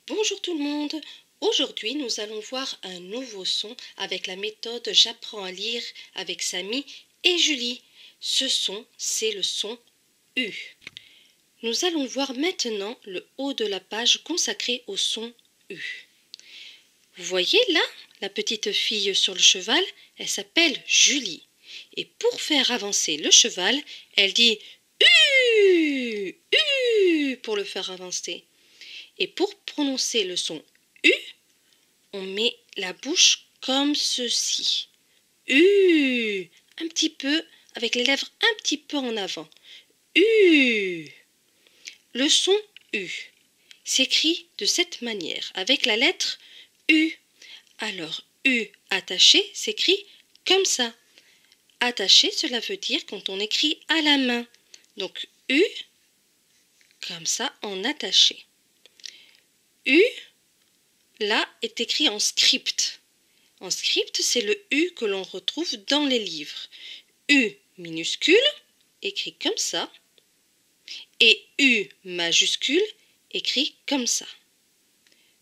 Bonjour tout le monde. Aujourd'hui, nous allons voir un nouveau son avec la méthode J'apprends à lire avec Samy et Julie. Ce son, c'est le son U. Nous allons voir maintenant le haut de la page consacré au son U. Vous voyez là, la petite fille sur le cheval, elle s'appelle Julie. Et pour faire avancer le cheval, elle dit U, U pour le faire avancer. Et pour prononcer le son U, on met la bouche comme ceci. U, un petit peu, avec les lèvres un petit peu en avant. U. Le son U s'écrit de cette manière, avec la lettre U. Alors, U attaché s'écrit comme ça. Attaché, cela veut dire quand on écrit à la main. Donc, U, comme ça, en attaché. U, là, est écrit en script. En script, c'est le U que l'on retrouve dans les livres. U minuscule, écrit comme ça, et U majuscule, écrit comme ça.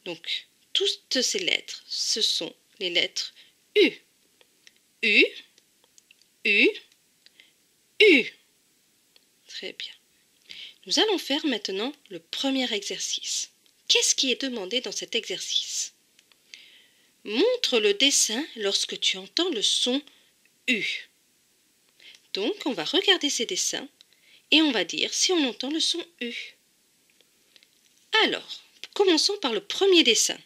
Donc, toutes ces lettres, ce sont les lettres U. U, U, U. Très bien. Nous allons faire maintenant le premier exercice. Qu'est-ce qui est demandé dans cet exercice? Montre le dessin lorsque tu entends le son U. Donc, on va regarder ces dessins et on va dire si on entend le son U. Alors, commençons par le premier dessin.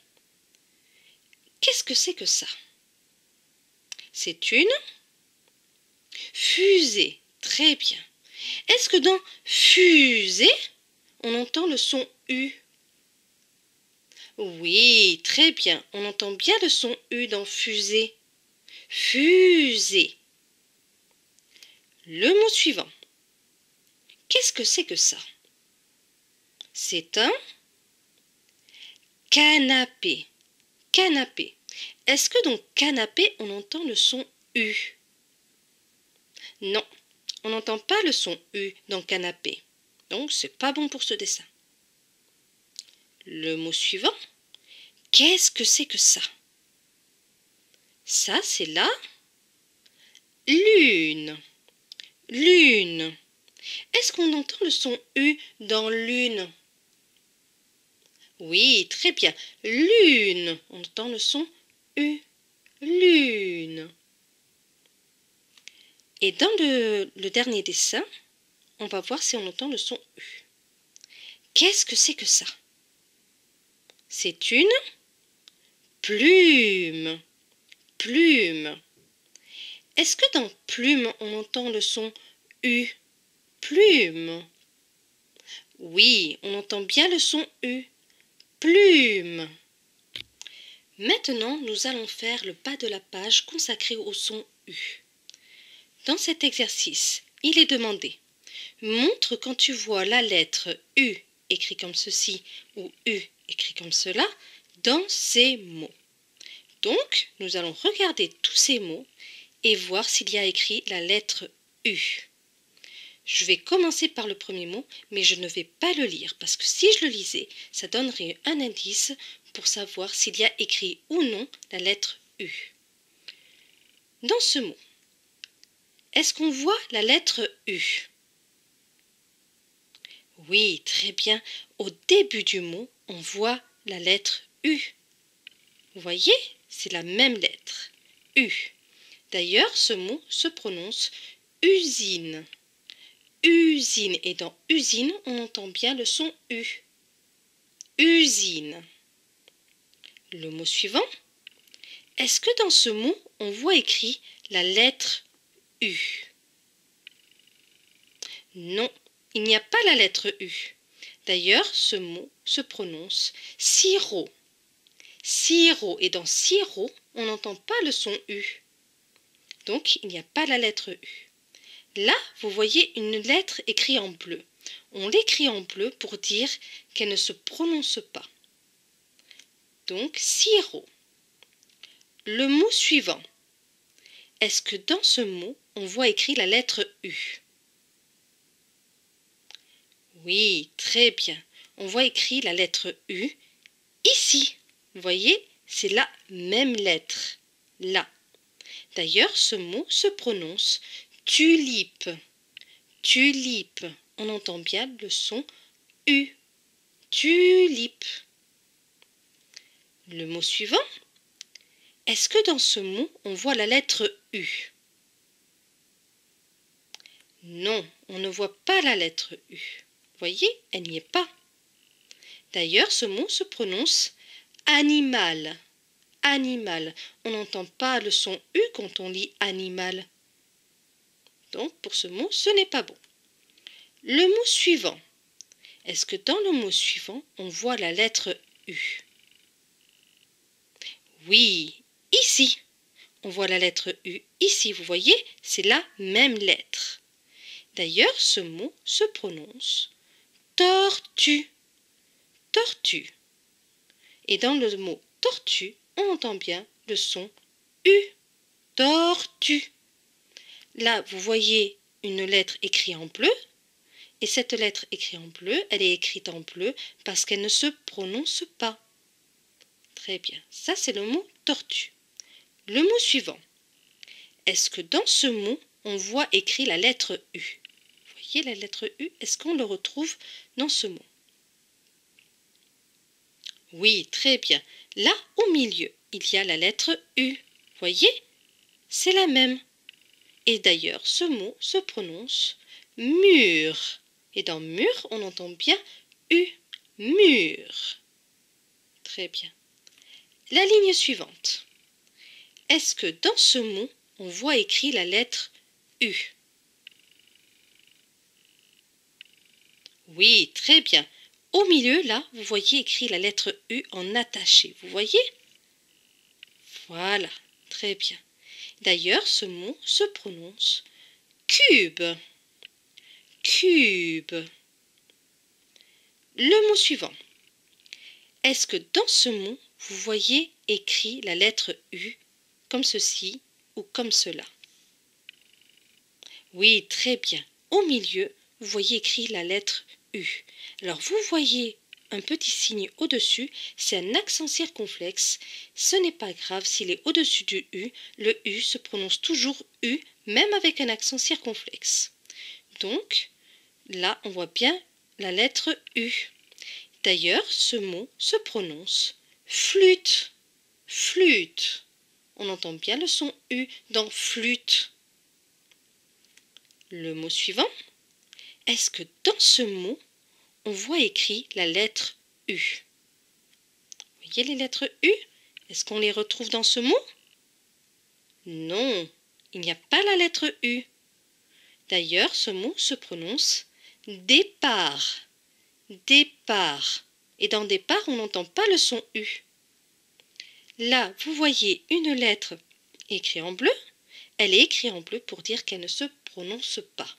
Qu'est-ce que c'est que ça? C'est une fusée. Très bien. Est-ce que dans fusée, on entend le son U? Oui, très bien. On entend bien le son U dans fusée. Fusée. Le mot suivant. Qu'est-ce que c'est que ça? C'est un canapé. Canapé. Est-ce que dans canapé, on entend le son U? Non, on n'entend pas le son U dans canapé. Donc, c'est pas bon pour ce dessin. Le mot suivant. Qu'est-ce que c'est que ça? Ça, c'est la lune. Lune. Est-ce qu'on entend le son U dans lune? Oui, très bien. Lune. On entend le son U. Lune. Et dans le dernier dessin, on va voir si on entend le son U. Qu'est-ce que c'est que ça? C'est une plume. Plume. Est-ce que dans plume, on entend le son U? Plume. Oui, on entend bien le son U. Plume. Maintenant, nous allons faire le bas de la page consacré au son U. Dans cet exercice, il est demandé: montre quand tu vois la lettre U écrit comme ceci ou U écrit comme cela dans ces mots. Donc, nous allons regarder tous ces mots et voir s'il y a écrit la lettre U. Je vais commencer par le premier mot, mais je ne vais pas le lire parce que si je le lisais, ça donnerait un indice pour savoir s'il y a écrit ou non la lettre U. Dans ce mot, est-ce qu'on voit la lettre U? Oui, très bien. Au début du mot, on voit la lettre U. Vous voyez, c'est la même lettre, U. D'ailleurs, ce mot se prononce usine. Usine. Et dans usine, on entend bien le son U. Usine. Le mot suivant. Est-ce que dans ce mot, on voit écrit la lettre U? Non, il n'y a pas la lettre U. D'ailleurs, ce mot se prononce sirop. Sirop. Et dans sirop, on n'entend pas le son U. Donc, il n'y a pas la lettre U. Là, vous voyez une lettre écrite en bleu. On l'écrit en bleu pour dire qu'elle ne se prononce pas. Donc, sirop. Le mot suivant. Est-ce que dans ce mot, on voit écrit la lettre U? Oui, très bien. On voit écrit la lettre U ici. Vous voyez, c'est la même lettre. Là. D'ailleurs, ce mot se prononce tulipe. Tulipe. On entend bien le son U. Tulipe. Le mot suivant. Est-ce que dans ce mot, on voit la lettre U? Non, on ne voit pas la lettre U. Vous voyez, elle n'y est pas. D'ailleurs, ce mot se prononce animal. Animal. On n'entend pas le son U quand on lit animal. Donc, pour ce mot, ce n'est pas bon. Le mot suivant. Est-ce que dans le mot suivant, on voit la lettre U? Oui, ici. On voit la lettre U ici. Vous voyez, c'est la même lettre. D'ailleurs, ce mot se prononce tortue. Tortue. Et dans le mot tortue, on entend bien le son U. Tortue. Là, vous voyez une lettre écrite en bleu. Et cette lettre écrite en bleu, elle est écrite en bleu parce qu'elle ne se prononce pas. Très bien. Ça, c'est le mot tortue. Le mot suivant. Est-ce que dans ce mot, on voit écrit la lettre U? Vous voyez la lettre U? Est-ce qu'on le retrouve dans ce mot? Oui, très bien. Là, au milieu, il y a la lettre U. Vous voyez? C'est la même. Et d'ailleurs, ce mot se prononce mur. Et dans mur, on entend bien U. Mur. Très bien. La ligne suivante. Est-ce que dans ce mot, on voit écrit la lettre U? Oui, très bien. Au milieu, là, vous voyez écrit la lettre U en attaché. Vous voyez? Voilà, très bien. D'ailleurs, ce mot se prononce cube. Cube. Le mot suivant. Est-ce que dans ce mot, vous voyez écrit la lettre U comme ceci ou comme cela? Oui, très bien. Au milieu, vous voyez écrit la lettre U. Alors, vous voyez un petit signe au-dessus, c'est un accent circonflexe. Ce n'est pas grave s'il est au-dessus du U. Le U se prononce toujours U, même avec un accent circonflexe. Donc, là, on voit bien la lettre U. D'ailleurs, ce mot se prononce flûte. Flûte. On entend bien le son U dans flûte. Le mot suivant. Est-ce que dans ce mot, on voit écrit la lettre U? Vous voyez les lettres U? Est-ce qu'on les retrouve dans ce mot? Non, il n'y a pas la lettre U. D'ailleurs, ce mot se prononce départ. Départ. Et dans départ, on n'entend pas le son U. Là, vous voyez une lettre écrite en bleu. Elle est écrite en bleu pour dire qu'elle ne se prononce pas.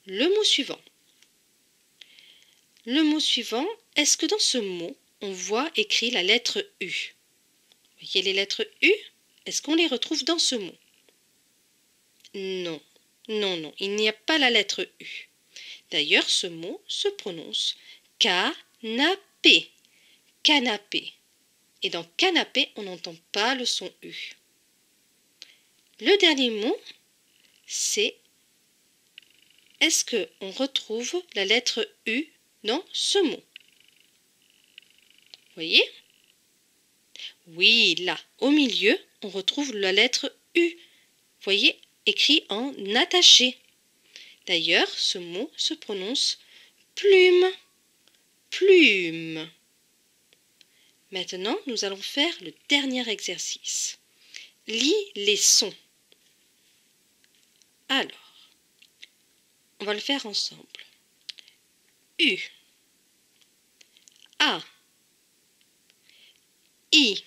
Le mot suivant. Le mot suivant, est-ce que dans ce mot, on voit écrit la lettre U? Vous voyez les lettres U? Est-ce qu'on les retrouve dans ce mot? Non, non, non, il n'y a pas la lettre U. D'ailleurs, ce mot se prononce canapé. Canapé. Et dans canapé, on n'entend pas le son U. Le dernier mot, c'est est-ce qu'on retrouve la lettre U dans ce mot? Vous voyez? Oui, là, au milieu, on retrouve la lettre U. Vous voyez, écrit en attaché. D'ailleurs, ce mot se prononce plume. Plume. Maintenant, nous allons faire le dernier exercice. Lis les sons. Alors, on va le faire ensemble. U, A, I,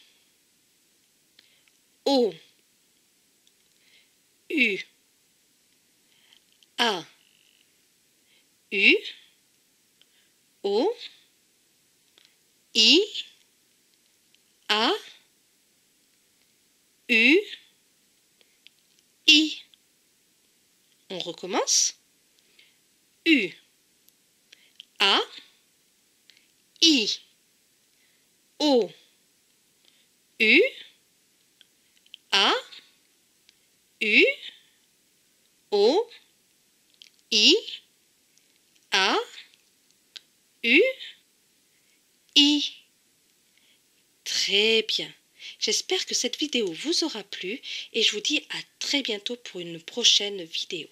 O, U, A, U, O, I, A, U, I. On recommence. U, A, I, O, U, A, U, O, I, A, U, I. Très bien. J'espère que cette vidéo vous aura plu et je vous dis à très bientôt pour une prochaine vidéo.